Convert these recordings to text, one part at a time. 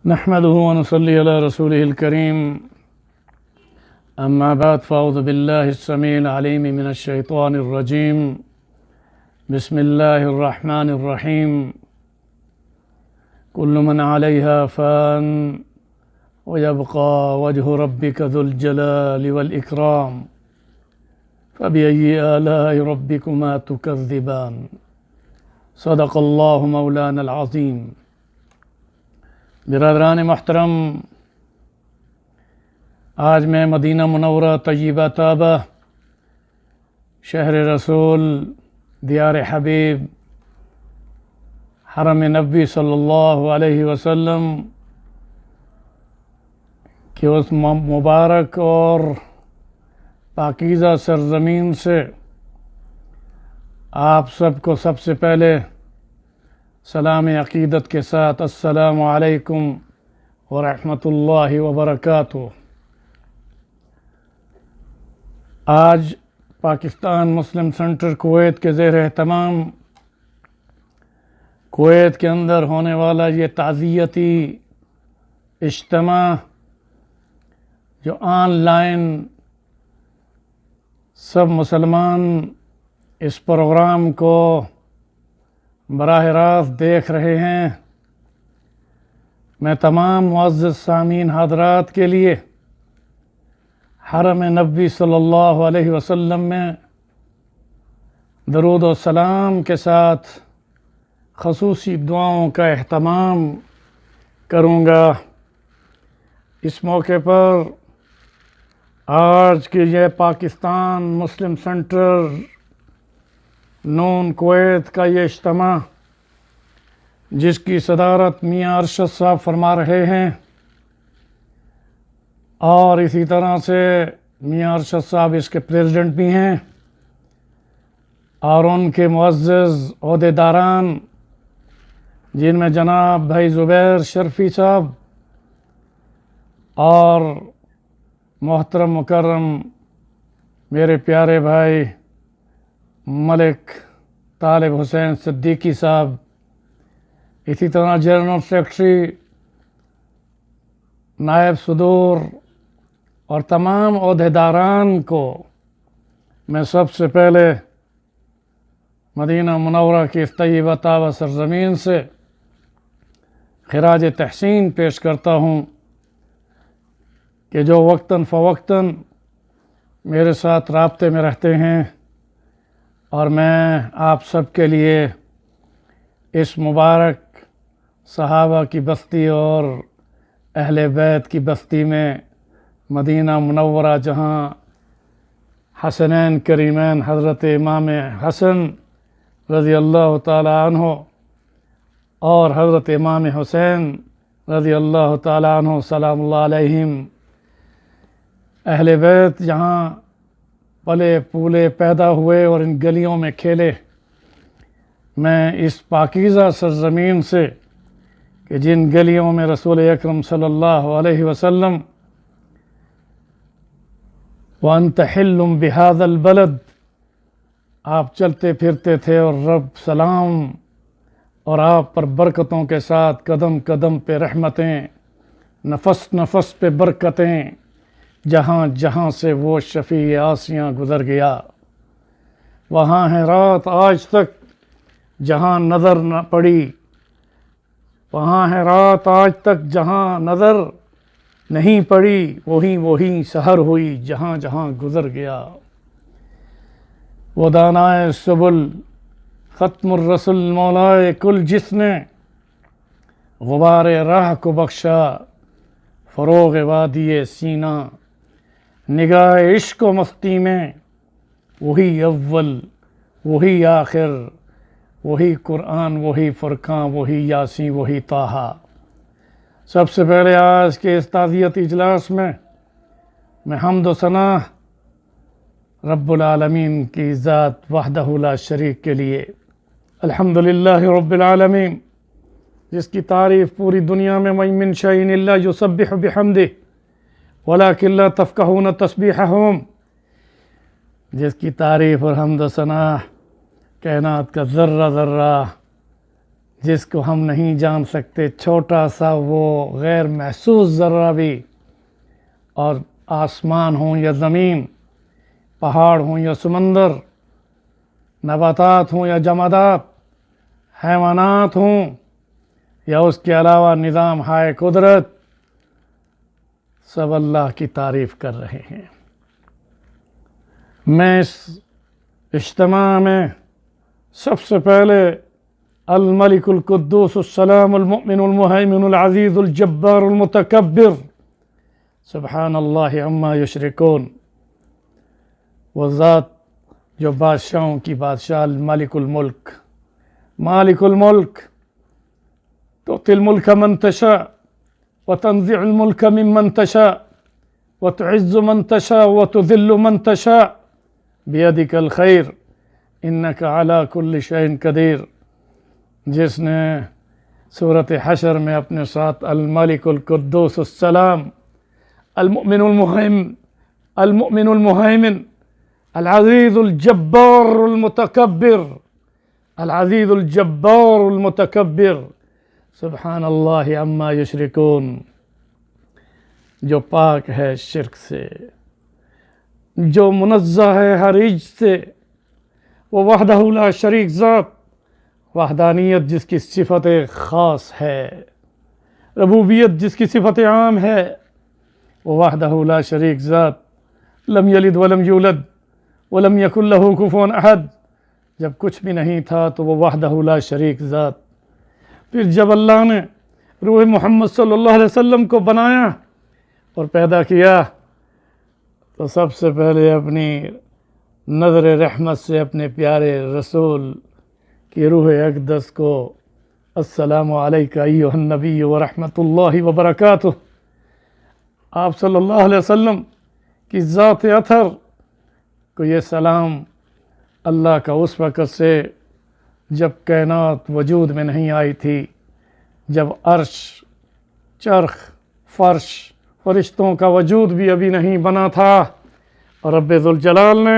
نحمده ونصلي على رسوله الكريم أما بعد فأعوذ بالله السميع العليم من الشيطان الرجيم بسم الله الرحمن الرحيم كل من عليها فان ويبقى وجه ربك ذو الجلال والإكرام فبأي آلاء ربكما تكذبان صدق الله مولانا العظيم. برادران محترم، آج میں مدینہ منورہ طیبہ طابہ، شہر رسول، دیار حبیب، حرم نبی صلی اللہ علیہ وسلم کہ اس مبارک اور پاکیزہ سرزمین سے آپ سب کو سب سے پہلے سلام عقیدت کے ساتھ السلام علیکم ورحمۃ اللہ وبرکاتہ۔ آج پاکستان مسلم سینٹر کویت کے زیر اہتمام کویت کے اندر ہونے والا یہ تعزیتی اجتماع جو آن لائن سب مسلمان اس پروگرام کو براہ راست دیکھ رہے ہیں، میں تمام معزز سامعین حضرات کے لیے حرم نبی صلی اللہ علیہ وسلم میں درود و سلام کے ساتھ خصوصی دعاؤں کا اہتمام کروں گا۔ اس موقع پر آج کے یہ پاکستان مسلم سینٹر نون کویت کا یہ اجتماع جس کی صدارت میاں ارشد صاحب فرما رہے ہیں، اور اسی طرح سے میاں ارشد صاحب اس کے پریزیڈنٹ بھی ہیں، اور ان کے معزز عہدیداران جن میں جناب بھائی زبیر شرفی صاحب اور محترم مکرم میرے پیارے بھائی ملک طالب حسین صدیقی صاحب، اسی طرح جنرل سیکرٹری نائب صدور اور تمام عہدیداران کو میں سب سے پہلے مدینہ منورہ کی اس طیبہ طابہ سرزمین سے خراج تحسین پیش کرتا ہوں کہ جو وقتاً فوقتاً میرے ساتھ رابطے میں رہتے ہیں، اور میں آپ سب کے لیے اس مبارک صحابہ کی بستی اور اہل بیت کی بستی میں مدینہ منورہ، جہاں حسنین کریمین حضرت امام حسن رضی اللہ تعالی عنہ اور حضرت امام حسین رضی اللہ تعالی عنہ سلام اللہ علیہم، اہل بیت جہاں پلے پولے پیدا ہوئے اور ان گلیوں میں کھیلے، میں اس پاکیزہ سرزمین سے کہ جن گلیوں میں رسول اکرم صلی اللہ علیہ وسلم وَأَنْتَ حِلٌّ بِهَذَا الْبَلَدِ آپ چلتے پھرتے تھے، اور رب سلام اور آپ پر برکتوں کے ساتھ قدم قدم پہ رحمتیں، نفس نفس پہ برکتیں، جہاں جہاں سے وہ شفیع آسیاں گزر گیا، وہاں ہے رات آج تک جہاں نظر نہ پڑی، وہاں ہے رات آج تک جہاں نظر نہیں پڑی، وہی سحر ہوئی جہاں جہاں گزر گیا۔ وہ دانائے سبل ختم الرسل مولائے کل، جس نے غبار راہ کو بخشا فروغ وادی سینہ، نگاہ عشق و مستی میں وہی اول وہی آخر، وہی قرآن وہی فرقان وہی یاسین وہی طٰہٰ۔ سب سے پہلے آج کے اس تعزیتی اجلاس میں حمد و ثنا رب العالمین کی ذات وحدہ لا شریک کے لیے، الحمدللہ رب العالمین، جس کی تعریف پوری دنیا میں وَإِن مِّن شَيْءٍ إِلَّا يُسَبِّحُ بِحَمْدِهِ وَلَٰكِن لَّا تَفْقَهُونَ تَسْبِيحَهُمْ، جس کی تعریف اور حمد و ثنا کائنات کا ذرہ ذرہ جس کو ہم نہیں جان سکتے، چھوٹا سا وہ غیر محسوس ذرہ بھی، اور آسمان ہوں یا زمین، پہاڑ ہوں یا سمندر، نباتات ہوں یا جمادات، حیوانات ہوں یا اس کے علاوہ نظام ہائے قدرت، سب اللہ کی تعریف کر رہے ہیں۔ میں اس اجتماع میں سب سے پہلے الملک القدوس السلام المؤمن المہیمن العزیز الجبار المتکبر سبحان اللہ عما یشرکون، وہ ذات جو بادشاہوں کی بادشاہ، الملک الملک، مالک الملک، تؤتی الملک من تشاء وتنزع الملک ممن تشاء وتعز من تشاء وتذل من تشاء بیدک الخیر انک علی کل شیء قدیر، جس نے سورۃ حشر میں اپنے ساتھ الملک القدوس السلام المؤمن المہیمن العزیز الجبار المتکبر، العزیز الجبار المتکبر سبحان اللہ عما یشرکون، جو پاک ہے شرک سے، جو منزہ ہے ہر عیب سے، وہ وحدہ لا شریک ذات، وحدانیت جس کی صفت خاص ہے، ربوبیت جس کی صفت عام ہے، وہ وحدہ لا شریک ذات، لم یلد ولم یولد ولم یکن لہ کفوا احد، جب کچھ بھی نہیں تھا تو وہ وحدہ لا شریک ذات۔ پھر جب اللہ نے روح محمد صلی اللہ علیہ وسلم کو بنایا اور پیدا کیا تو سب سے پہلے اپنی نظر رحمت سے اپنے پیارے رسول کی روح اقدس کو السلام علیکہ ایھا النبی ورحمۃ اللہ وبرکاتہ، آپ صلی اللہ علیہ وسلم کی ذات اطہر کو یہ سلام اللہ کا اس وقت سے جب کائنات وجود میں نہیں آئی تھی، جب عرش، چرخ، فرش، فرشتوں کا وجود بھی ابھی نہیں بنا تھا، اور رب ذوالجلال نے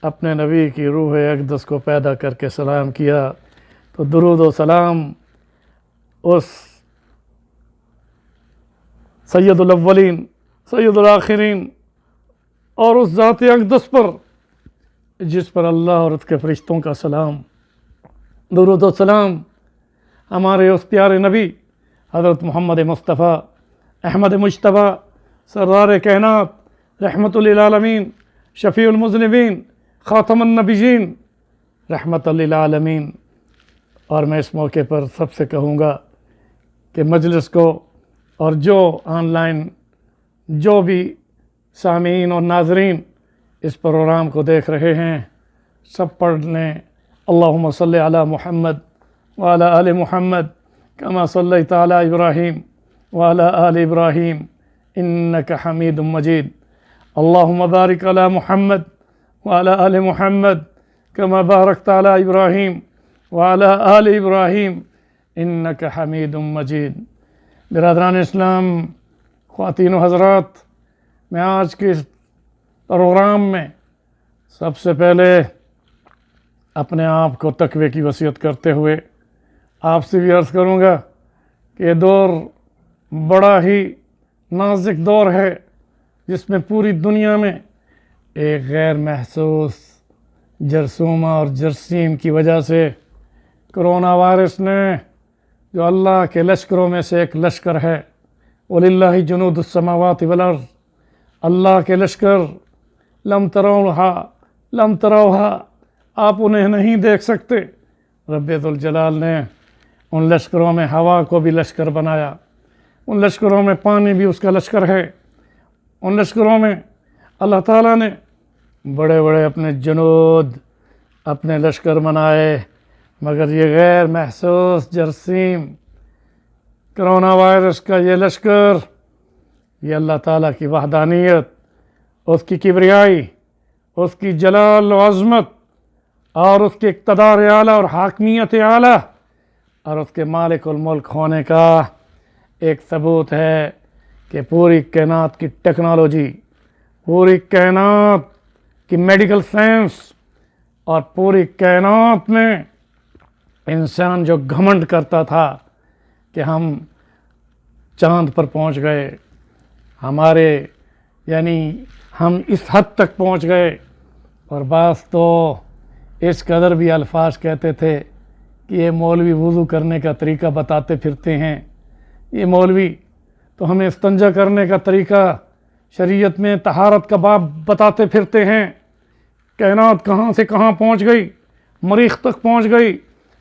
اپنے نبی کی روح اقدس کو پیدا کر کے سلام کیا، تو درود و سلام اس سید الاولین، سید الآخرین اور اس ذات اقدس پر جس پر اللہ اور اس کے فرشتوں کا سلام، درود و سلام ہمارے اس پیارے نبی حضرت محمد مصطفیٰ احمد مجتبیٰ سرار کائنات رحمت للعالمین شفیع المذنبین خاتم النبیین رحمت للعالمین۔ اور میں اس موقع پر سب سے کہوں گا کہ مجلس کو اور جو آن لائن جو بھی سامعین اور ناظرین اس پروگرام کو دیکھ رہے ہیں، سب پڑھ لیں اللہم صلی علی محمد وعلی آل محمد کما صلیت علی ابراہیم وعلی آل ابراہیم انک حمید مجید، اللہم بارک علی محمد وعلی آل محمد کما بارکت علی ابراہیم وعلی آل ابراہیم انک حمید مجید۔ برادران اسلام، خواتین و حضرات، میں آج کے اس پروگرام میں سب سے پہلے اپنے آپ کو تقوی کی وصیت کرتے ہوئے آپ سے بھی عرض کروں گا کہ یہ دور بڑا ہی نازک دور ہے، جس میں پوری دنیا میں ایک غیر محسوس جرثومہ اور جراثیم کی وجہ سے کرونا وائرس نے، جو اللہ کے لشکروں میں سے ایک لشکر ہے، وَلِلَّهِ جُنُودُ السَّمَاوَاتِ وَالْأَرْضِ، اللہ کے لشکر، لم تروها، آپ انہیں نہیں دیکھ سکتے، رب ذوالجلال نے ان لشکروں میں ہوا کو بھی لشکر بنایا، ان لشکروں میں پانی بھی اس کا لشکر ہے، ان لشکروں میں اللہ تعالیٰ نے بڑے بڑے اپنے جنود، اپنے لشکر بنائے، مگر یہ غیر محسوس جراثیم، کرونا وائرس کا یہ لشکر، یہ اللہ تعالیٰ کی وحدانیت، اس کی کبریائی، اس کی جلال و عظمت، اور اس کے اقتدار اعلیٰ اور حاکمیت اعلیٰ، اور اس کے مالک الملک ہونے کا ایک ثبوت ہے کہ پوری کائنات کی ٹیکنالوجی، پوری کائنات کی میڈیکل سائنس، اور پوری کائنات میں انسان جو گھمنڈ کرتا تھا کہ ہم چاند پر پہنچ گئے، ہمارے یعنی ہم اس حد تک پہنچ گئے، اور بعض تو اس قدر بھی الفاظ کہتے تھے کہ یہ مولوی وضو کرنے کا طریقہ بتاتے پھرتے ہیں، یہ مولوی تو ہمیں استنجا کرنے کا طریقہ شریعت میں طہارت کا باب بتاتے پھرتے ہیں۔ کائنات کہاں سے کہاں پہنچ گئی، مریخ تک پہنچ گئی،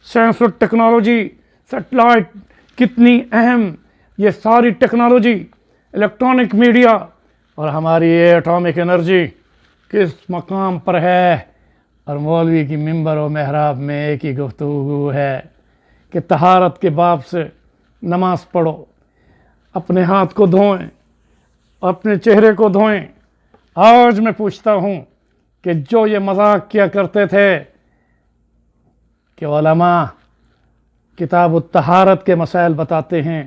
سائنس اور ٹیکنالوجی، سیٹلائٹ کتنی اہم، یہ ساری ٹیکنالوجی، الیکٹرانک میڈیا اور ہماری یہ اٹامک انرجی کس مقام پر ہے، اور مولوی کی ممبر و محراب میں ایک ہی گفتگو ہے کہ طہارت کے باب سے نماز پڑھو، اپنے ہاتھ کو دھوئیں، اپنے چہرے کو دھوئیں۔ آج میں پوچھتا ہوں کہ جو یہ مذاق کیا کرتے تھے کہ علماء کتاب الطہارت کے مسائل بتاتے ہیں،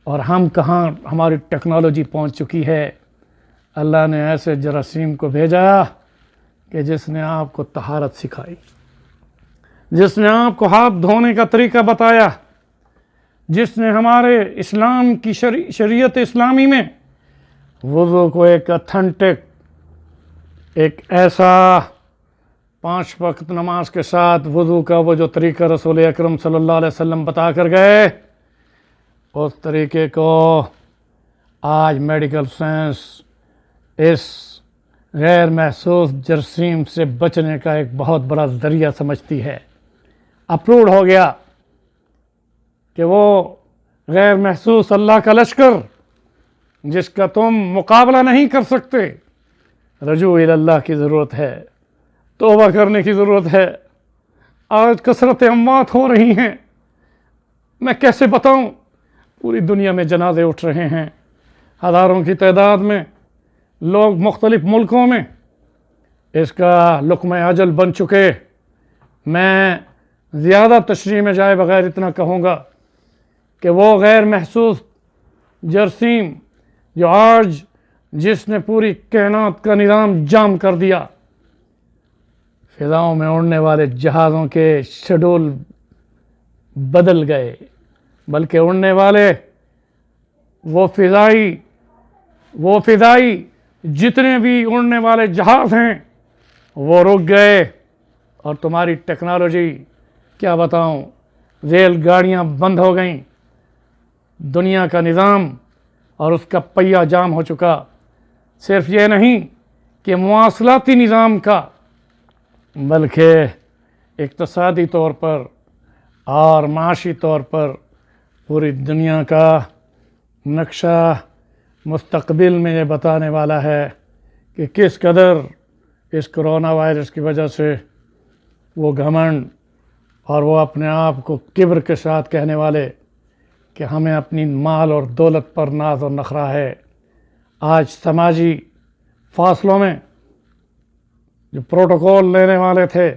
اور ہم کہاں ہماری ٹیکنالوجی پہنچ چکی ہے، اللہ نے ایسے جراثیم کو بھیجا کہ جس نے آپ کو طہارت سکھائی، جس نے آپ کو ہاتھ دھونے کا طریقہ بتایا، جس نے ہمارے اسلام کی شریعت اسلامی میں وضو کو ایک اتھینٹک، ایک ایسا 5 وقت نماز کے ساتھ وضو کا وہ جو طریقہ رسول اکرم صلی اللہ علیہ وسلم بتا کر گئے، اس طریقے کو آج میڈیکل سائنس اس غیر محسوس جراثیم سے بچنے کا ایک بہت بڑا ذریعہ سمجھتی ہے۔ اپروڈ ہو گیا کہ وہ غیر محسوس اللہ کا لشکر جس کا تم مقابلہ نہیں کر سکتے، رجوع الی اللہ کی ضرورت ہے، توبہ کرنے کی ضرورت ہے۔ آج کثرت اموات ہو رہی ہیں، میں کیسے بتاؤں، پوری دنیا میں جنازے اٹھ رہے ہیں، ہزاروں کی تعداد میں لوگ مختلف ملکوں میں اس کا لقمہ اجل بن چکے۔ میں زیادہ تشریح میں جائے بغیر اتنا کہوں گا کہ وہ غیر محسوس جراثیم جو آج جس نے پوری کائنات کا نظام جام کر دیا، فضاؤں میں اڑنے والے جہازوں کے شیڈول بدل گئے، بلکہ اڑنے والے وہ فضائی جتنے بھی اڑنے والے جہاز ہیں وہ رک گئے، اور تمہاری ٹیکنالوجی کیا بتاؤں، ریل گاڑیاں بند ہو گئیں، دنیا کا نظام اور اس کا پہیہ جام ہو چکا۔ صرف یہ نہیں کہ مواصلاتی نظام کا، بلکہ اقتصادی طور پر اور معاشی طور پر پوری دنیا کا نقشہ مستقبل میں یہ بتانے والا ہے کہ کس قدر اس کرونا وائرس کی وجہ سے وہ گھمنڈ اور وہ اپنے آپ کو کبر کے ساتھ کہنے والے کہ ہمیں اپنی مال اور دولت پر ناز اور نخرہ ہے، آج سماجی فاصلوں میں جو پروٹوکول لینے والے تھے،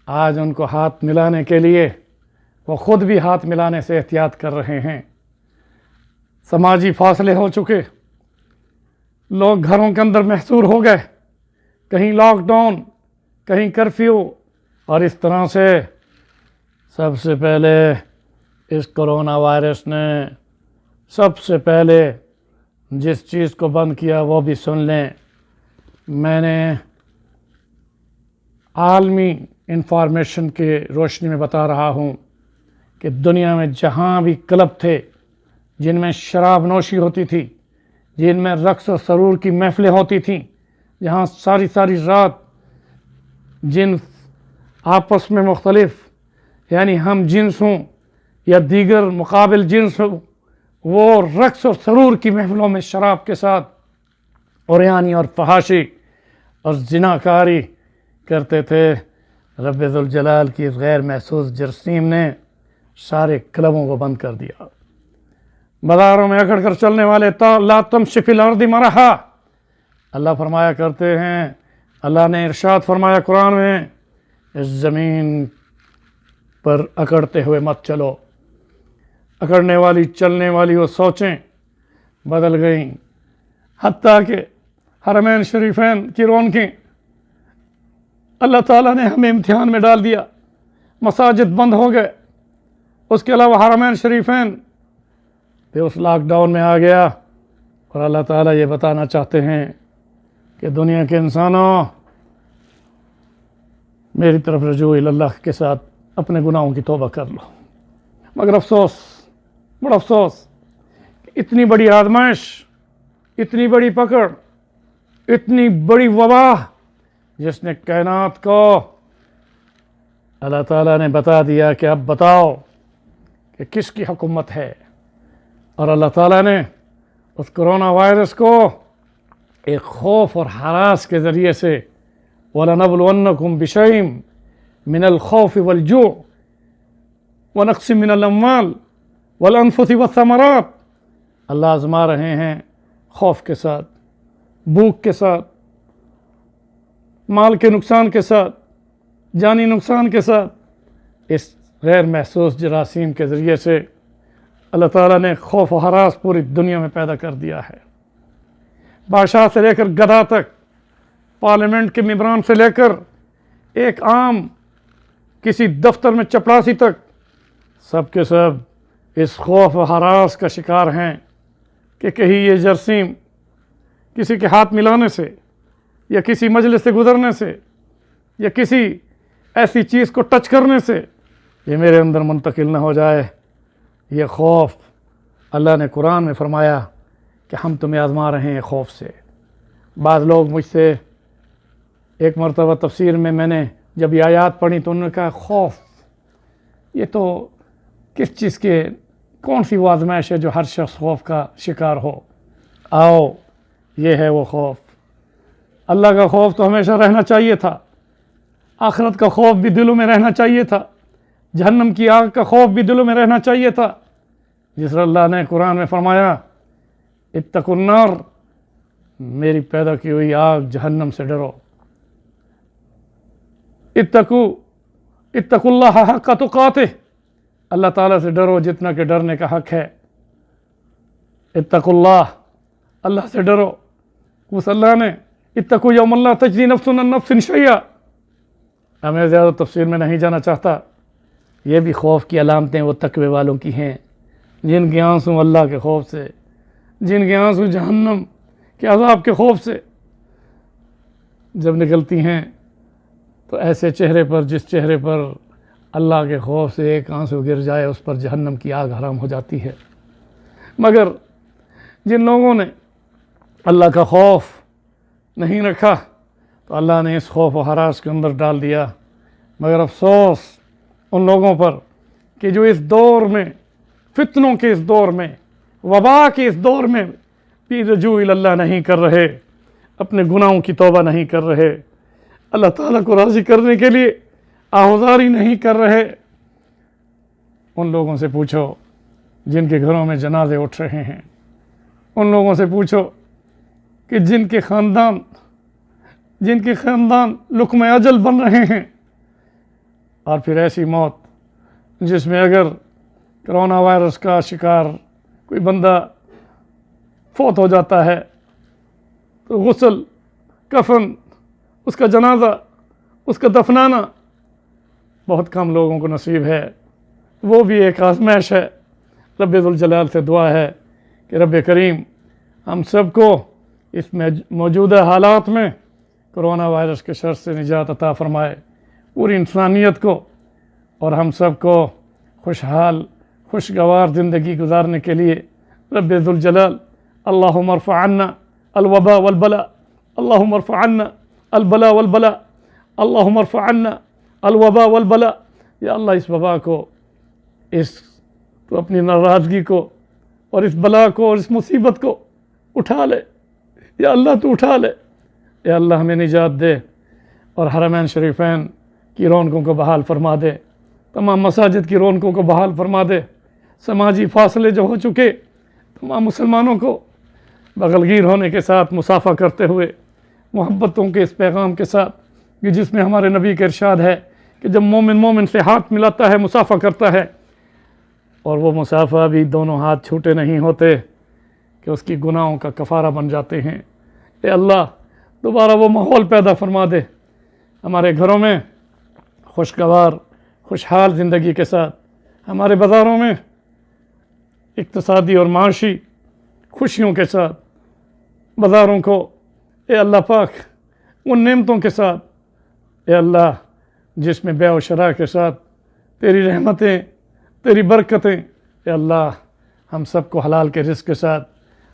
آج ان کو ہاتھ ملانے کے لیے وہ خود بھی ہاتھ ملانے سے احتیاط کر رہے ہیں۔ سماجی فاصلے ہو چکے، لوگ گھروں کے اندر محصور ہو گئے، کہیں لاک ڈاؤن، کہیں کرفیو، اور اس طرح سے سب سے پہلے اس کرونا وائرس نے سب سے پہلے جس چیز کو بند کیا وہ بھی سن لیں۔ میں نے عالمی انفارمیشن کی روشنی میں بتا رہا ہوں کہ دنیا میں جہاں بھی کلب تھے جن میں شراب نوشی ہوتی تھی، جن میں رقص و سرور کی محفلیں ہوتی تھیں، جہاں ساری رات جن آپس میں مختلف یعنی ہم جنس ہوں یا دیگر مقابل جنس ہوں، وہ رقص اور سرور کی محفلوں میں شراب کے ساتھ عریانی اور فحاشی اور زناکاری کرتے تھے، رب ذوالجلال کی اس غیر محسوس جراثیم نے سارے کلبوں کو بند کر دیا۔ بازاروں میں اکڑ کر چلنے والے لا تمشی فی الارض مرحا، اللہ فرمایا کرتے ہیں، اللہ نے ارشاد فرمایا قرآن میں، اس زمین پر اکڑتے ہوئے مت چلو۔ اکڑنے والی چلنے والی وہ سوچیں بدل گئیں، حتیٰ کہ حرمین شریفین کی رونقیں اللہ تعالیٰ نے ہمیں امتحان میں ڈال دیا۔ مساجد بند ہو گئے، اس کے علاوہ حرمین شریفین بھی اس لاک ڈاؤن میں آ گیا۔ اور اللہ تعالیٰ یہ بتانا چاہتے ہیں کہ دنیا کے انسانوں، میری طرف رجوع اللہ کے ساتھ اپنے گناہوں کی توبہ کر لو۔ مگر افسوس، بڑا افسوس، اتنی بڑی آزمائش، اتنی بڑی پکڑ، اتنی بڑی وبا جس نے کائنات کو اللہ تعالیٰ نے بتا دیا کہ اب بتاؤ کہ کس کی حکومت ہے، اور اللہ تعالیٰ نے اس کرونا وائرس کو ایک خوف اور ہراس کے ذریعے سے وَلَنَبْلُوَنَّكُمْ بِشَيْءٍ مِّنَ الْخَوْفِ وَالْجُوعِ وَنَقْصٍ مِّنَ الْأَمْوَالِ وَالْأَنفُسِ وَالثَّمَرَاتِ، اللہ آزما رہے ہیں خوف کے ساتھ، بھوک کے ساتھ، مال کے نقصان کے ساتھ، جانی نقصان کے ساتھ۔ اس غیر محسوس جراثیم کے ذریعے سے اللہ تعالیٰ نے خوف و ہراس پوری دنیا میں پیدا کر دیا ہے۔ بادشاہ سے لے کر گدھا تک، پارلیمنٹ کے ممبران سے لے کر ایک عام کسی دفتر میں چپڑاسی تک، سب کے سب اس خوف و ہراس کا شکار ہیں کہ کہیں یہ جراثیم کسی کے ہاتھ ملانے سے، یا کسی مجلس سے گزرنے سے، یا کسی ایسی چیز کو ٹچ کرنے سے یہ میرے اندر منتقل نہ ہو جائے۔ یہ خوف اللہ نے قرآن میں فرمایا کہ ہم تمہیں آزما رہے ہیں خوف سے۔ بعض لوگ مجھ سے ایک مرتبہ تفسیر میں نے جب یہ آیات پڑھی تو انہوں نے کہا خوف، یہ تو کس چیز کے، کون سی وہ آزمائش ہے جو ہر شخص خوف کا شکار ہو؟ آؤ، یہ ہے وہ خوف۔ اللہ کا خوف تو ہمیشہ رہنا چاہیے تھا، آخرت کا خوف بھی دلوں میں رہنا چاہیے تھا، جہنم کی آگ کا خوف بھی دلوں میں رہنا چاہیے تھا، جس طرح اللہ نے قرآن میں فرمایا اتقوا النار، میری پیدا کی ہوئی آگ جہنم سے ڈرو۔ اتقوا اللہ حق تقاتہ، اللہ تعالیٰ سے ڈرو جتنا کہ ڈرنے کا حق ہے۔ اتقوا اللہ، اللہ سے ڈرو۔ اس اللہ نے اتقوا یوم لا تجزی نفس عن نفس شیئا، اب میں زیادہ تفصیل میں نہیں جانا چاہتا۔ یہ بھی خوف کی علامتیں وہ تقوی والوں کی ہیں جن کے آنسو اللہ کے خوف سے، جن کے آنسو جہنم کے عذاب کے خوف سے جب نکلتی ہیں تو ایسے چہرے پر، جس چہرے پر اللہ کے خوف سے ایک آنسو گر جائے، اس پر جہنم کی آگ حرام ہو جاتی ہے۔ مگر جن لوگوں نے اللہ کا خوف نہیں رکھا تو اللہ نے اس خوف و ہراس کے اندر ڈال دیا۔ مگر افسوس ان لوگوں پر کہ جو اس دور میں، فتنوں کے اس دور میں، وبا کے اس دور میں بھی رجوع اللہ نہیں کر رہے، اپنے گناہوں کی توبہ نہیں کر رہے، اللہ تعالیٰ کو راضی کرنے کے لیے آہوزاری نہیں کر رہے۔ ان لوگوں سے پوچھو جن کے گھروں میں جنازے اٹھ رہے ہیں، ان لوگوں سے پوچھو کہ جن کے خاندان لقمہ اجل بن رہے ہیں، اور پھر ایسی موت جس میں اگر کرونا وائرس کا شکار کوئی بندہ فوت ہو جاتا ہے تو غسل، کفن، اس کا جنازہ، اس کا دفنانا بہت کم لوگوں کو نصیب ہے۔ وہ بھی ایک آزمائش ہے۔ رب ذوالجلال سے دعا ہے کہ رب کریم ہم سب کو اس موجودہ حالات میں کرونا وائرس کے شر سے نجات عطا فرمائے، پوری انسانیت کو اور ہم سب کو خوشحال، خوشگوار زندگی گزارنے کے لیے رب ذوالجلال اللہم ارفع عنا الوباء والبلاء، اللہم ارفع عنا البلاء والبلاء، اللہم ارفع عنا الوباء والبلاء۔ یا اللہ اس وبا کو، تو اپنی ناراضگی کو اور اس بلا کو اور اس مصیبت کو اٹھا لے، یا اللہ تو اٹھا لے، یا اللہ ہمیں نجات دے اور حرمین شریفین کی رونقوں کو بحال فرما دے، تمام مساجد کی رونقوں کو بحال فرما دے، سماجی فاصلے جو ہو چکے تمام مسلمانوں کو بغل گیر ہونے کے ساتھ مصافحہ کرتے ہوئے، محبتوں کے اس پیغام کے ساتھ کہ جس میں ہمارے نبی کا ارشاد ہے کہ جب مومن سے ہاتھ ملاتا ہے، مصافحہ کرتا ہے، اور وہ مصافحہ بھی دونوں ہاتھ چھوٹے نہیں ہوتے کہ اس کی گناہوں کا کفارہ بن جاتے ہیں۔ اے اللہ دوبارہ وہ ماحول پیدا فرما دے، ہمارے گھروں میں خوشگوار، خوشحال زندگی کے ساتھ ہمارے بازاروں میں اقتصادی اور معاشی خوشیوں کے ساتھ بازاروں کو اے اللہ پاک ان نعمتوں کے ساتھ اے اللہ جس میں بیع و شراء کے ساتھ تیری رحمتیں تیری برکتیں اے اللہ ہم سب کو حلال کے رزق کے ساتھ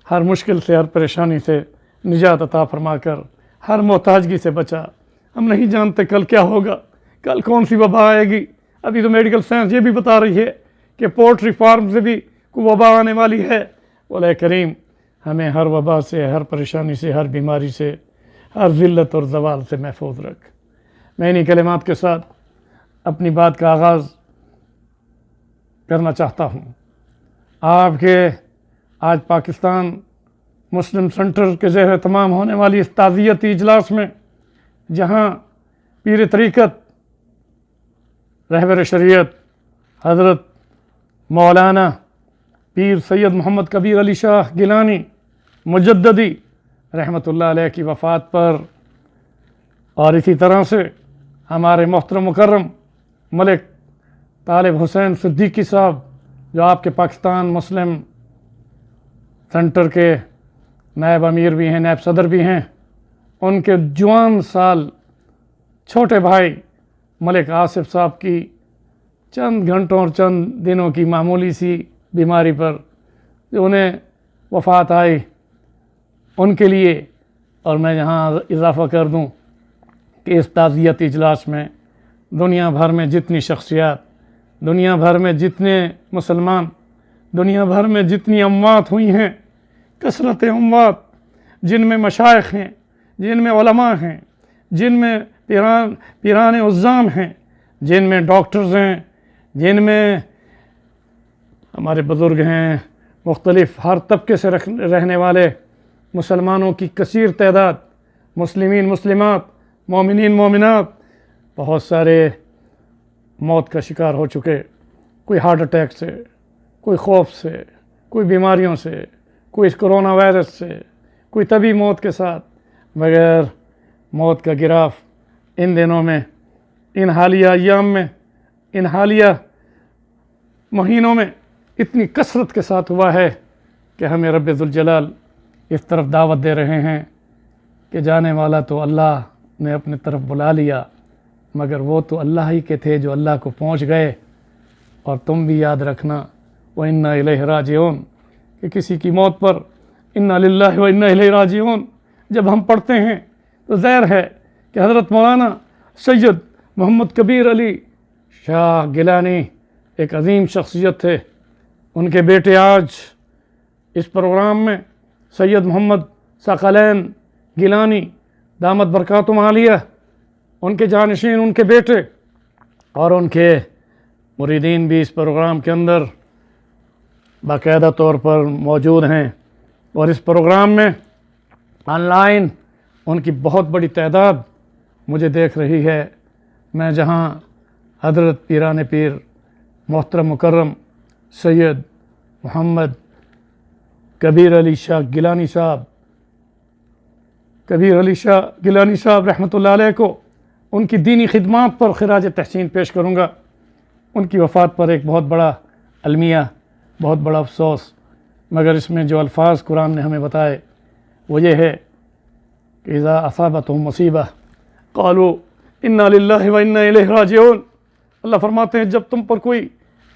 ہر مشکل سے ہر پریشانی سے نجات عطا فرما کر ہر محتاجگی سے بچا۔ ہم نہیں جانتے کل کیا ہوگا، کل کون سی وبا آئے گی۔ ابھی تو میڈیکل سائنس یہ بھی بتا رہی ہے کہ پولٹری فارم سے بھی کوئی وبا آنے والی ہے۔ مولا کریم ہمیں ہر وبا سے، ہر پریشانی سے، ہر بیماری سے، ہر ذلت اور زوال سے محفوظ رکھ۔ میں انہی کلمات کے ساتھ اپنی بات کا آغاز کرنا چاہتا ہوں۔ آپ کے آج پاکستان مسلم سینٹر کے زیر اہتمام ہونے والی اس تعزیتی اجلاس میں، جہاں پیر طریقت رہبر شریعت حضرت مولانا پیر سید محمد کبیر علی شاہ گیلانی مجددی رحمۃ اللہ علیہ کی وفات پر، اور اسی طرح سے ہمارے محترم مکرم ملک طالب حسین صدیقی صاحب جو آپ کے پاکستان مسلم سینٹر کے نائب امیر بھی ہیں، نائب صدر بھی ہیں، ان کے جوان سال چھوٹے بھائی ملک آصف صاحب کی چند گھنٹوں اور چند دنوں کی معمولی سی بیماری پر جو انہیں وفات آئی، ان کے لیے، اور میں یہاں اضافہ کر دوں کہ اس تعزیتی اجلاس میں دنیا بھر میں جتنی شخصیات، دنیا بھر میں جتنے مسلمان، دنیا بھر میں جتنی اموات ہوئی ہیں، کثرت اموات، جن میں مشائخ ہیں، جن میں علماء ہیں، جن میں پیران عظام ہیں، جن میں ڈاکٹرز ہیں، جن میں ہمارے بزرگ ہیں، مختلف ہر طبقے سے رہنے والے مسلمانوں کی کثیر تعداد، مسلمین مسلمات، مومنین مومنات، بہت سارے موت کا شکار ہو چکے، کوئی ہارٹ اٹیک سے، کوئی خوف سے، کوئی بیماریوں سے، کوئی اس کرونا وائرس سے، کوئی طبی موت کے ساتھ، بغیر موت کا گراف ان دنوں میں، ان حالیہ ایام میں، ان حالیہ مہینوں میں اتنی کثرت کے ساتھ ہوا ہے کہ ہمیں رب ذوالجلال اس طرف دعوت دے رہے ہیں کہ جانے والا تو اللہ نے اپنے طرف بلا لیا، مگر وہ تو اللہ ہی کے تھے جو اللہ کو پہنچ گئے۔ اور تم بھی یاد رکھنا وَإِنَّا إِلَيْهِ راجعون، کہ کسی کی موت پر اِنَّا لِلَّهِ وَإِنَّا إِلَيْهِ راجعون جب ہم پڑھتے ہیں تو ظاہر ہے کہ حضرت مولانا سید محمد کبیر علی شاہ گیلانی ایک عظیم شخصیت تھے۔ ان کے بیٹے آج اس پروگرام میں سید محمد ثقلین گیلانی دامت برکاتہم عالیہ، ان کے جانشین، ان کے بیٹے اور ان کے مریدین بھی اس پروگرام کے اندر باقاعدہ طور پر موجود ہیں، اور اس پروگرام میں آن لائن ان کی بہت بڑی تعداد مجھے دیکھ رہی ہے۔ میں جہاں حضرت پیران پیر محترم مکرم سید محمد کبیر علی شاہ گیلانی صاحب رحمۃ اللہ علیہ کو ان کی دینی خدمات پر خراج تحسین پیش کروں گا۔ ان کی وفات پر ایک بہت بڑا المیہ، بہت بڑا افسوس، مگر اس میں جو الفاظ قرآن نے ہمیں بتائے وہ یہ ہے کہ اذا اصابتہم مصیبہ قالوا انا للہ وانا الیہ راجعون۔ اللہ فرماتے ہیں جب تم پر کوئی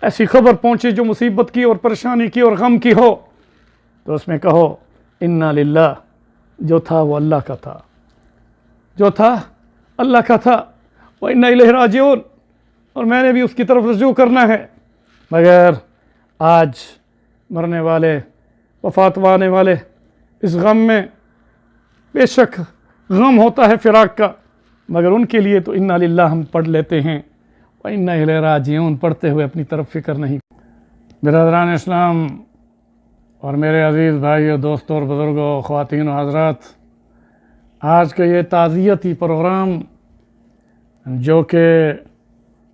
ایسی خبر پہنچے جو مصیبت کی اور پریشانی کی اور غم کی ہو، تو اس میں کہو انا للہ، جو تھا وہ اللہ کا تھا، جو تھا اللہ کا تھا، وانا الیہ راجعون، اور میں نے بھی اس کی طرف رجوع کرنا ہے۔ مگر آج مرنے والے، وفات پانے والے اس غم میں بے شک غم ہوتا ہے فراق کا، مگر ان کے لیے تو انا للہ ہم پڑھ لیتے ہیں، وَإِنَّا إِلَيْهِ راجعون پڑھتے ہوئے اپنی طرف فکر نہیں۔ برادران اسلام اور میرے عزیز بھائیو، دوستوں اور بزرگوں، خواتین و حضرات، آج کا یہ تعزیتی پروگرام جو کہ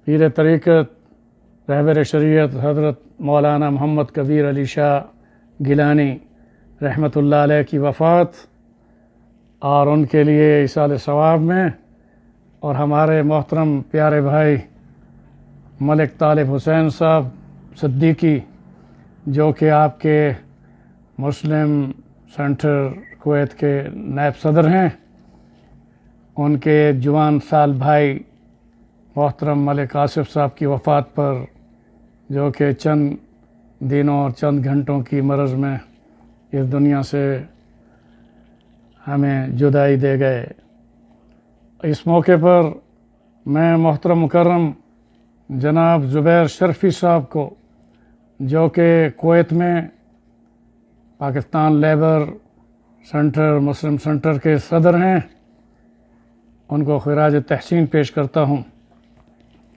پیر طریقت رہبر شریعت حضرت مولانا محمد کبیر علی شاہ گیلانی رحمۃ اللہ علیہ کی وفات اور ان کے لیے ایصال ثواب میں، اور ہمارے محترم پیارے بھائی ملک طالب حسین صاحب صدیقی جو کہ آپ کے مسلم سینٹر کویت کے نائب صدر ہیں، ان کے جوان سال بھائی محترم ملک آصف صاحب کی وفات پر، جو کہ چند دنوں اور چند گھنٹوں کی مرض میں اس دنیا سے ہمیں جدائی دے گئے۔ اس موقع پر میں محترم مکرم جناب زبیر شرفی صاحب کو، جو کہ کویت میں پاکستان لیبر سینٹر مسلم سینٹر کے صدر ہیں، ان کو خراج تحسین پیش کرتا ہوں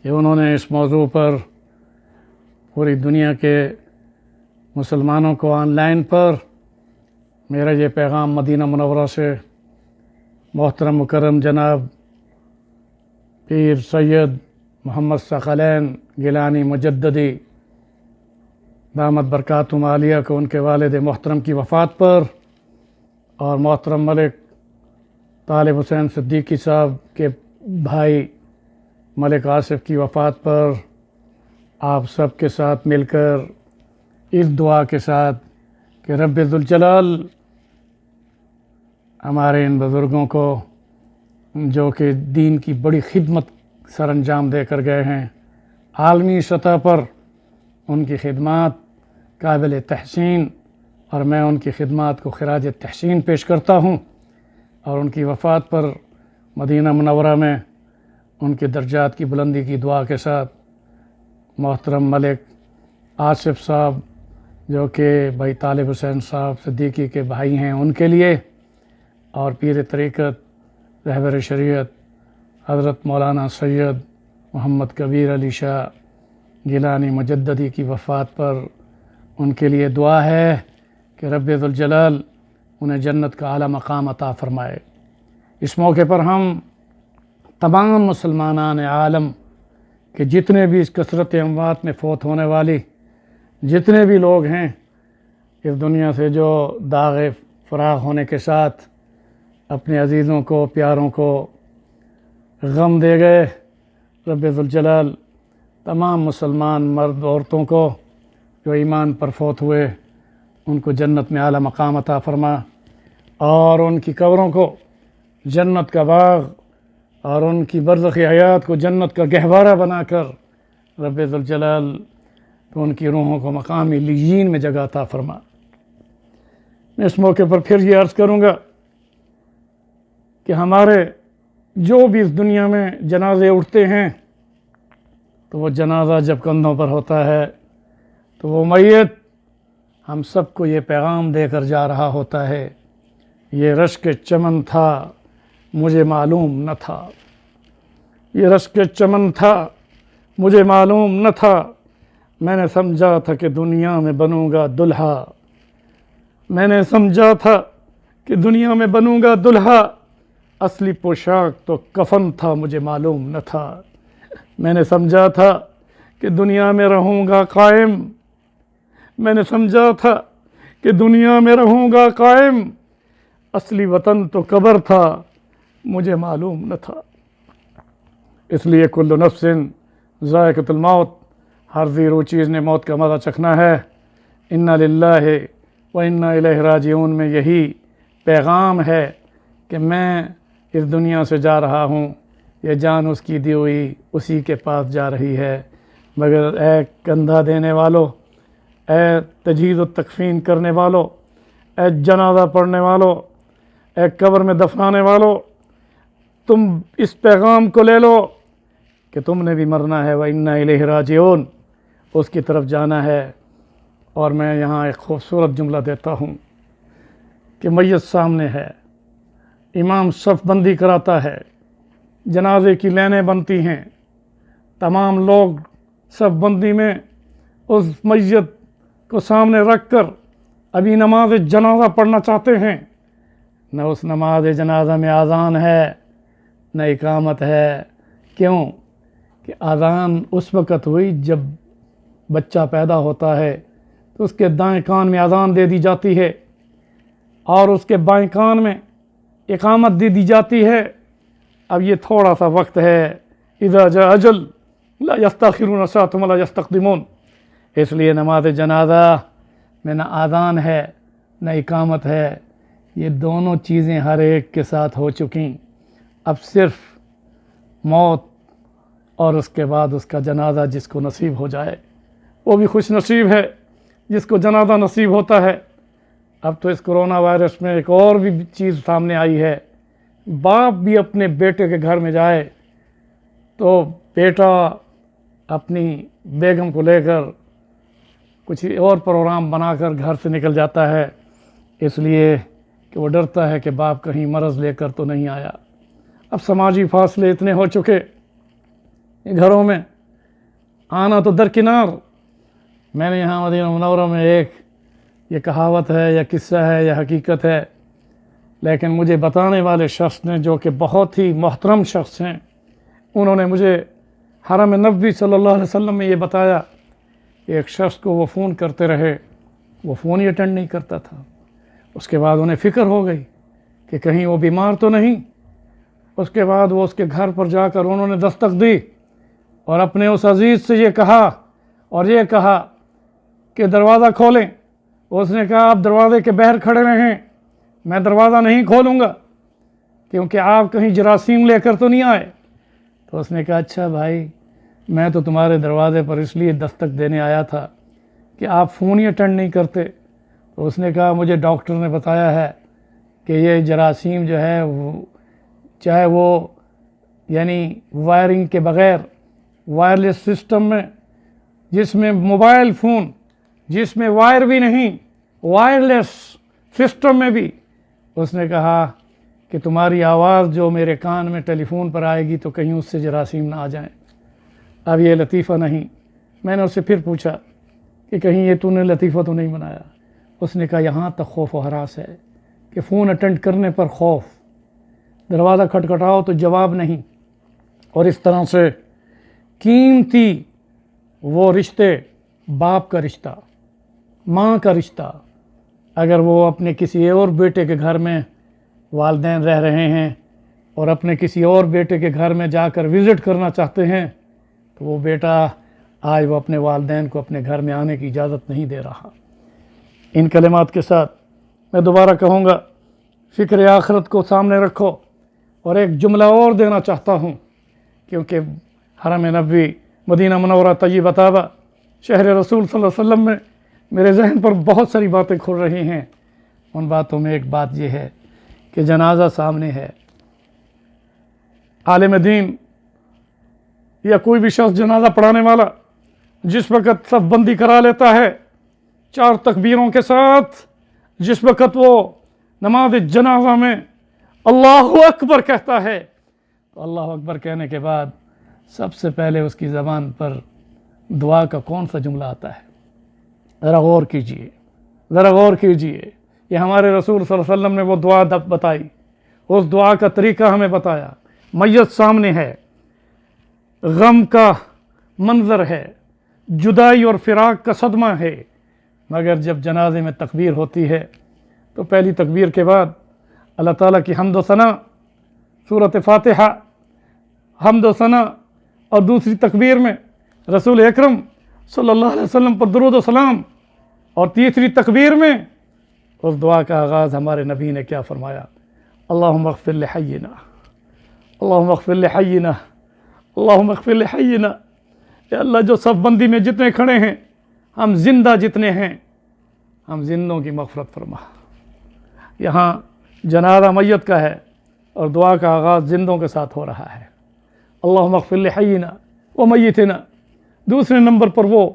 کہ انہوں نے اس موضوع پر پوری دنیا کے مسلمانوں کو آن لائن پر میرا یہ پیغام مدینہ منورہ سے محترم مکرم جناب پیر سید محمد ثقلین گیلانی مجددی دامت برکاتہم عالیہ کو ان کے والد محترم کی وفات پر، اور محترم ملک طالب حسین صدیقی صاحب کے بھائی ملک آصف کی وفات پر آپ سب کے ساتھ مل کر اس دعا کے ساتھ کہ رب ذوالجلال ہمارے ان بزرگوں کو، جو کہ دین کی بڑی خدمت سر انجام دے کر گئے ہیں، عالمی سطح پر ان کی خدمات قابل تحسین، اور میں ان کی خدمات کو خراج تحسین پیش کرتا ہوں، اور ان کی وفات پر مدینہ منورہ میں ان کے درجات کی بلندی کی دعا کے ساتھ محترم ملک آصف صاحب، جو کہ بھائی طالب حسین صاحب صدیقی کے بھائی ہیں، ان کے لیے، اور پیر طریقت رہبر شریعت حضرت مولانا سید محمد کبیر علی شاہ گیلانی مجددی کی وفات پر ان کے لیے دعا ہے کہ رب ذوالجلال انہیں جنت کا اعلیٰ مقام عطا فرمائے۔ اس موقع پر ہم تمام مسلمانان عالم کہ جتنے بھی اس کثرت اموات میں فوت ہونے والی جتنے بھی لوگ ہیں اس دنیا سے، جو داغ فراغ ہونے کے ساتھ اپنے عزیزوں کو پیاروں کو غم دے گئے، رب ذوالجلال تمام مسلمان مرد عورتوں کو جو ایمان پر فوت ہوئے ان کو جنت میں اعلیٰ مقام عطا فرما، اور ان کی قبروں کو جنت کا باغ اور ان کی برزخی حیات کو جنت کا گہوارہ بنا کر رب ذوالجلال تو ان کی روحوں کو مقام علیین میں جگہ عطا فرما۔ میں اس موقع پر پھر یہ عرض کروں گا کہ ہمارے جو بھی اس دنیا میں جنازے اٹھتے ہیں، تو وہ جنازہ جب کندھوں پر ہوتا ہے تو وہ میت ہم سب کو یہ پیغام دے کر جا رہا ہوتا ہے، یہ رشک چمن تھا مجھے معلوم نہ تھا، یہ رشک چمن تھا مجھے معلوم نہ تھا، میں نے سمجھا تھا کہ دنیا میں بنوں گا دلہا، میں نے سمجھا تھا کہ دنیا میں بنوں گا دلہا، اصلی پوشاک تو کفن تھا مجھے معلوم نہ تھا، میں نے سمجھا تھا کہ دنیا میں رہوں گا قائم، میں نے سمجھا تھا کہ دنیا میں رہوں گا قائم، اصلی وطن تو قبر تھا مجھے معلوم نہ تھا۔ اس لیے کل نفس ذائقۃ الموت، ہر ذی روح چیز نے موت کا مزہ چکھنا ہے۔ انا للہ و انا الیہ راجعون میں یہی پیغام ہے کہ میں اس دنیا سے جا رہا ہوں، یہ جان اس کی دی ہوئی اسی کے پاس جا رہی ہے، مگر اے کندھا دینے والو، اے تجہیز و تکفین کرنے والو، اے جنازہ پڑھنے والو، اے قبر میں دفنانے والو، تم اس پیغام کو لے لو کہ تم نے بھی مرنا ہے، وَإِنَّا إِلَيْهِ راجعون، اس کی طرف جانا ہے۔ اور میں یہاں ایک خوبصورت جملہ دیتا ہوں کہ میت سامنے ہے، امام صف بندی کراتا ہے، جنازے کی لینیں بنتی ہیں، تمام لوگ صف بندی میں اس میت کو سامنے رکھ کر ابھی نماز جنازہ پڑھنا چاہتے ہیں، نہ اس نماز جنازہ میں اذان ہے نہ اقامت ہے۔ کیوں کہ اذان اس وقت ہوئی جب بچہ پیدا ہوتا ہے تو اس کے دائیں کان میں اذان دے دی جاتی ہے اور اس کے بائیں کان میں اقامت دے دی جاتی ہے۔ اب یہ تھوڑا سا وقت ہے، اذا جاء اجل لا یستاخرون ساعۃ ولا یستقدمون۔ اس لیے نماز جنازہ میں نہ آذان ہے نہ اقامت ہے، یہ دونوں چیزیں ہر ایک کے ساتھ ہو چکیں، اب صرف موت اور اس کے بعد اس کا جنازہ جس کو نصیب ہو جائے وہ بھی خوش نصیب ہے جس کو جنازہ نصیب ہوتا ہے۔ اب تو اس کرونا وائرس میں ایک اور بھی چیز سامنے آئی ہے، باپ بھی اپنے بیٹے کے گھر میں جائے تو بیٹا اپنی بیگم کو لے کر کچھ اور پروگرام بنا کر گھر سے نکل جاتا ہے، اس لیے کہ وہ ڈرتا ہے کہ باپ کہیں مرض لے کر تو نہیں آیا۔ اب سماجی فاصلے اتنے ہو چکے گھروں میں، آنا تو درکنار۔ میں نے یہاں مدینہ منورہ میں ایک یہ کہاوت ہے یا قصہ ہے یا حقیقت ہے، لیکن مجھے بتانے والے شخص نے جو کہ بہت ہی محترم شخص ہیں، انہوں نے مجھے حرم نبوی صلی اللہ علیہ وسلم میں یہ بتایا کہ ایک شخص کو وہ فون کرتے رہے، وہ فون ہی اٹینڈ نہیں کرتا تھا۔ اس کے بعد انہیں فکر ہو گئی کہ کہیں وہ بیمار تو نہیں۔ اس کے بعد وہ اس کے گھر پر جا کر انہوں نے دستک دی اور اپنے اس عزیز سے یہ کہا اور یہ کہا کہ دروازہ کھولیں۔ اس نے کہا آپ دروازے کے باہر کھڑے رہیں، میں دروازہ نہیں کھولوں گا کیونکہ آپ کہیں جراثیم لے کر تو نہیں آئے۔ تو اس نے کہا اچھا بھائی، میں تو تمہارے دروازے پر اس لیے دستک دینے آیا تھا کہ آپ فون ہی اٹینڈ نہیں کرتے۔ تو اس نے کہا مجھے ڈاکٹر نے بتایا ہے کہ یہ جراثیم جو ہے چاہے وہ یعنی وائرنگ کے بغیر وائرلیس سسٹم میں، جس میں موبائل فون جس میں وائر بھی نہیں، وائرلیس سسٹم میں بھی، اس نے کہا کہ تمہاری آواز جو میرے کان میں ٹیلی فون پر آئے گی تو کہیں اس سے جراثیم نہ آ جائیں۔ اب یہ لطیفہ نہیں۔ میں نے اس سے پھر پوچھا کہ کہیں یہ تو نے لطیفہ تو نہیں بنایا؟ اس نے کہا یہاں تک خوف و ہراس ہے کہ فون اٹینڈ کرنے پر خوف، دروازہ کھٹکھٹاؤ تو جواب نہیں، اور اس طرح سے قیمتی وہ رشتے، باپ کا رشتہ، ماں کا رشتہ، اگر وہ اپنے کسی اور بیٹے کے گھر میں والدین رہ رہے ہیں اور اپنے کسی اور بیٹے کے گھر میں جا کر وزٹ کرنا چاہتے ہیں تو وہ بیٹا آج وہ اپنے والدین کو اپنے گھر میں آنے کی اجازت نہیں دے رہا۔ ان کلمات کے ساتھ میں دوبارہ کہوں گا، فکر آخرت کو سامنے رکھو، اور ایک جملہ اور دینا چاہتا ہوں کیونکہ حرم نبوی مدینہ منورہ طیبہ طیبہ شہر رسول صلی اللہ علیہ وسلم میں میرے ذہن پر بہت ساری باتیں کھل رہی ہیں۔ ان باتوں میں ایک بات یہ ہے کہ جنازہ سامنے ہے، عالم دین یا کوئی بھی شخص جنازہ پڑھانے والا جس وقت صف بندی کرا لیتا ہے 4 تکبیروں کے ساتھ، جس وقت وہ نماز جنازہ میں اللہ اکبر کہتا ہے تو اللہ اکبر کہنے کے بعد سب سے پہلے اس کی زبان پر دعا کا کون سا جملہ آتا ہے؟ ذرا غور کیجئے، ذرا غور کیجئے۔ یہ ہمارے رسول صلی اللہ علیہ وسلم نے وہ دعا بتائی، اس دعا کا طریقہ ہمیں بتایا۔ میت سامنے ہے، غم کا منظر ہے، جدائی اور فراق کا صدمہ ہے، مگر جب جنازے میں تکبیر ہوتی ہے تو پہلی تکبیر کے بعد اللہ تعالیٰ کی حمد و ثنا، سورۃ فاتحہ حمد و ثنا، اور دوسری تکبیر میں رسول اکرم صلی اللہ علیہ وسلم پر درود و سلام، اور تیسری تکبیر میں اس دعا کا آغاز ہمارے نبی نے کیا فرمایا؟ اللہم اغفر لحینا، اللہم اغفر لحینا، اللہم اغفر لحینا۔ یا اللہ جو صف بندی میں جتنے کھڑے ہیں، ہم زندہ جتنے ہیں، ہم زندوں کی مغفرت فرما۔ یہاں جنازہ میت کا ہے اور دعا کا آغاز زندوں کے ساتھ ہو رہا ہے، اللہم اغفر لحینا و میتنا۔ دوسرے نمبر پر وہ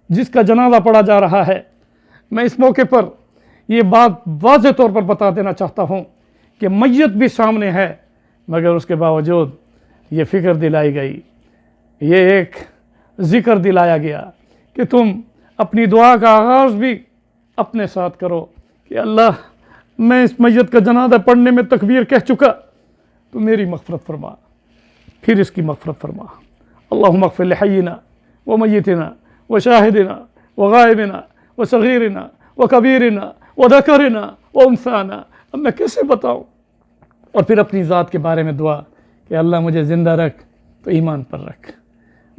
جس کا جنازہ پڑھا جا رہا ہے، میں اس موقع پر یہ بات واضح طور پر بتا دینا چاہتا ہوں کہ میت بھی سامنے ہے، مگر اس کے باوجود یہ فکر دلائی گئی، یہ ایک ذکر دلایا گیا کہ تم اپنی دعا کا آغاز بھی اپنے ساتھ کرو کہ اللہ میں اس میت کا جنازہ پڑھنے میں تکبیر کہہ چکا تو میری مغفرت فرما، پھر اس کی مغفرت فرما۔ اللہم اغفر لحینا و میتنا و شاہدنا و غائبنا و صغیرنا و کبیرنا و ذکرنا و انثانا۔ اب میں کیسے بتاؤں؟ اور پھر اپنی ذات کے بارے میں دعا کہ اللہ مجھے زندہ رکھ تو ایمان پر رکھ،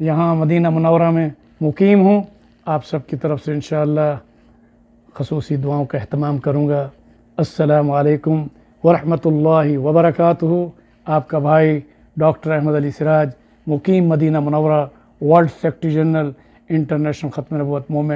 یہاں مدینہ منورہ میں مقیم ہوں. آپ سب کی طرف سے انشاءاللہ خصوصی دعاؤں کا اہتمام کروں گا. السلام علیکم ورحمۃ اللہ وبرکاتہ. آپ کا بھائی ڈاکٹر احمد علی سراج، مقیم مدینہ منورہ، ورلڈ سیکریٹری جنرل انٹرنیشنل ختم نبوت موومنٹ.